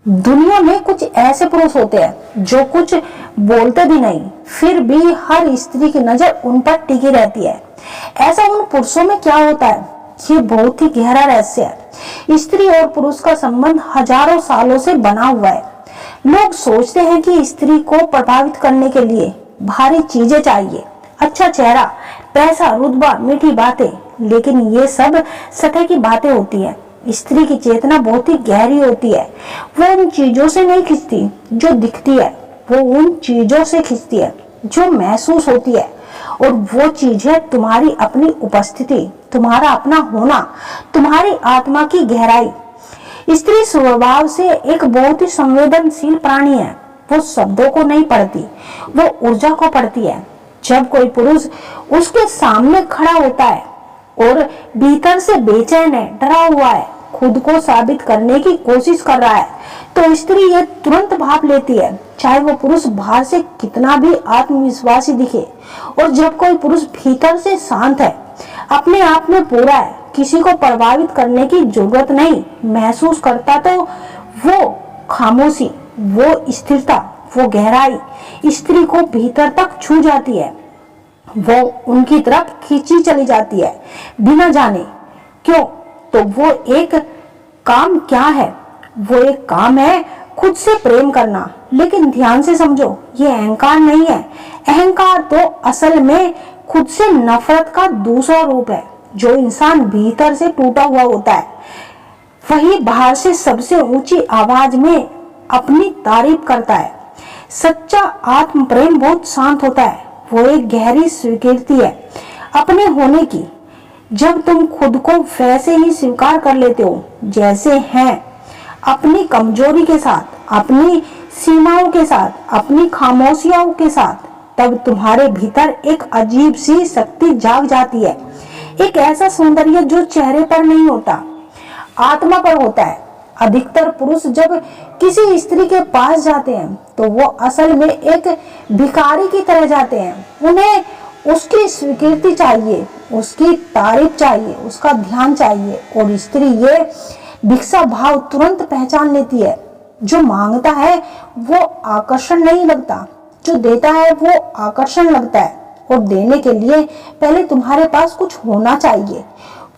दुनिया में कुछ ऐसे पुरुष होते हैं जो कुछ बोलते भी नहीं, फिर भी हर स्त्री की नजर उन पर टिकी रहती है। ऐसा उन पुरुषों में क्या होता है, ये बहुत ही गहरा रहस्य है। स्त्री और पुरुष का संबंध हजारों सालों से बना हुआ है। लोग सोचते हैं कि स्त्री को प्रभावित करने के लिए भारी चीजें चाहिए, अच्छा चेहरा, पैसा, रुतबा, मीठी बातें, लेकिन ये सब सतह की बातें होती है। स्त्री की चेतना बहुत ही गहरी होती है। वो उन चीजों से नहीं खिंचती जो दिखती है, वो उन चीजों से खिंचती है जो महसूस होती है। और वो चीज है तुम्हारी अपनी उपस्थिति, तुम्हारा अपना होना, तुम्हारी आत्मा की गहराई। स्त्री स्वभाव से एक बहुत ही संवेदनशील प्राणी है। वो शब्दों को नहीं पढ़ती, वो ऊर्जा को पढ़ती है। जब कोई पुरुष उसके सामने खड़ा होता है और भीतर से बेचैन है, डरा हुआ है, खुद को साबित करने की कोशिश कर रहा है, तो स्त्री ये तुरंत भाप लेती है, चाहे वो पुरुष बाहर से कितना भी आत्मविश्वासी दिखे। और जब कोई पुरुष भीतर से शांत है, अपने आप में पूरा है, किसी को प्रभावित करने की जरूरत नहीं महसूस करता, तो वो खामोशी, वो स्थिरता, वो गहराई स्त्री को भीतर तक छू जाती है। वो उनकी तरफ खींची चली जाती है बिना जाने क्यों। तो वो एक काम क्या है, वो एक काम है खुद से प्रेम करना। लेकिन ध्यान से समझो, ये अहंकार नहीं है। अहंकार तो असल में खुद से नफरत का दूसरा रूप है। जो इंसान भीतर से टूटा हुआ होता है, वही बाहर से सबसे ऊंची आवाज में अपनी तारीफ करता है। सच्चा आत्म प्रेम बहुत शांत होता है। वो एक गहरी स्वीकृति है अपने होने की। जब तुम खुद को वैसे ही स्वीकार कर लेते हो जैसे हैं, अपनी कमजोरी के साथ, अपनी सीमाओं के साथ, अपनी खामोशियों के साथ, तब तुम्हारे भीतर एक अजीब सी शक्ति जाग जाती है। एक ऐसा सौंदर्य जो चेहरे पर नहीं होता, आत्मा पर होता है। अधिकतर पुरुष जब किसी स्त्री के पास जाते हैं तो वो असल में एक भिखारी की तरह जाते हैं। उन्हें उसकी स्वीकृति चाहिए, उसकी तारीफ चाहिए, उसका ध्यान चाहिए। और स्त्री ये भिक्षा भाव तुरंत पहचान लेती है। जो मांगता है वो आकर्षण नहीं लगता, जो देता है वो आकर्षण लगता है। और देने के लिए पहले तुम्हारे पास कुछ होना चाहिए।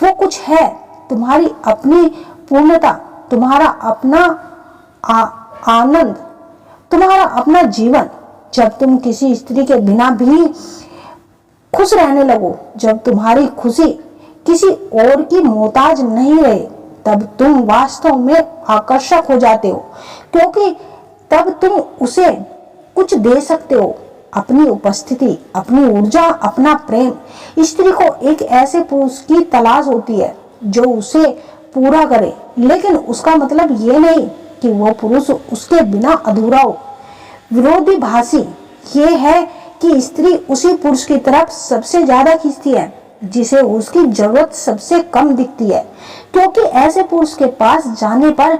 वो कुछ है तुम्हारी अपनी पूर्णता, तुम्हारा अपना आनंद, तुम्हारा अपना जीवन। जब तुम किसी स्त्री के बिना भी खुश रहने लगो, जब तुम्हारी खुशी किसी और की मोहताज नहीं रहे, तब तुम वास्तव में आकर्षक हो जाते हो। क्योंकि तब तुम उसे कुछ दे सकते हो, अपनी उपस्थिति, अपनी ऊर्जा, अपना प्रेम। स्त्री को एक ऐसे पुरुष की तलाश होती है जो उसे पूरा करे, लेकिन उसका मतलब ये नहीं कि वो पुरुष उसके बिना अधूरा हो। विरोधाभासी ये है कि स्त्री उसी पुरुष की तरफ सबसे ज्यादा खींचती है जिसे उसकी जरूरत सबसे कम दिखती है। क्योंकि ऐसे पुरुष के पास जाने पर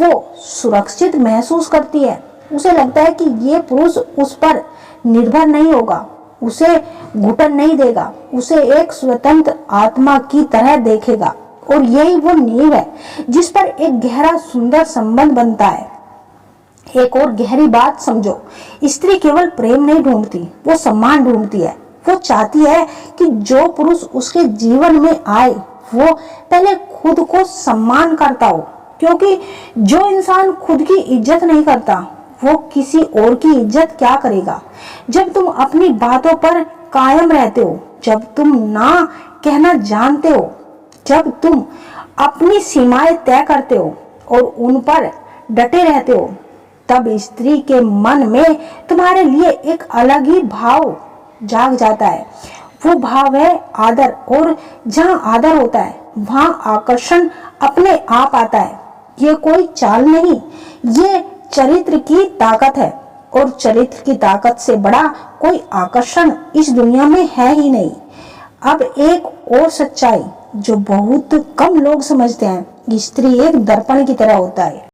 वो सुरक्षित महसूस करती है। उसे लगता है कि ये पुरुष उस पर निर्भर नहीं होगा, उसे घुटन नहीं देगा, उसे एक स्वतंत्र आत्मा की तरह देखेगा। और यही वो नींव है जिस पर एक गहरा सुंदर संबंध बनता है। एक और गहरी बात समझो, स्त्री केवल प्रेम नहीं ढूंढती, वो सम्मान ढूंढती है। वो चाहती है कि जो पुरुष उसके जीवन में आए वो पहले खुद को सम्मान करता हो। क्योंकि जो इंसान खुद की इज्जत नहीं करता, वो किसी और की इज्जत क्या करेगा। जब तुम अपनी बातों पर कायम रहते हो, जब तुम ना कहना जानते हो, जब तुम अपनी सीमाएं तय करते हो और उन पर डटे रहते हो, तब स्त्री के मन में तुम्हारे लिए एक अलग ही भाव जाग जाता है। वो भाव है आदर। और जहाँ आदर होता है वहाँ आकर्षण अपने आप आता है। ये कोई चाल नहीं, ये चरित्र की ताकत है। और चरित्र की ताकत से बड़ा कोई आकर्षण इस दुनिया में है ही नहीं। अब एक और सच्चाई जो बहुत कम लोग समझते हैं, स्त्री एक दर्पण की तरह होता है।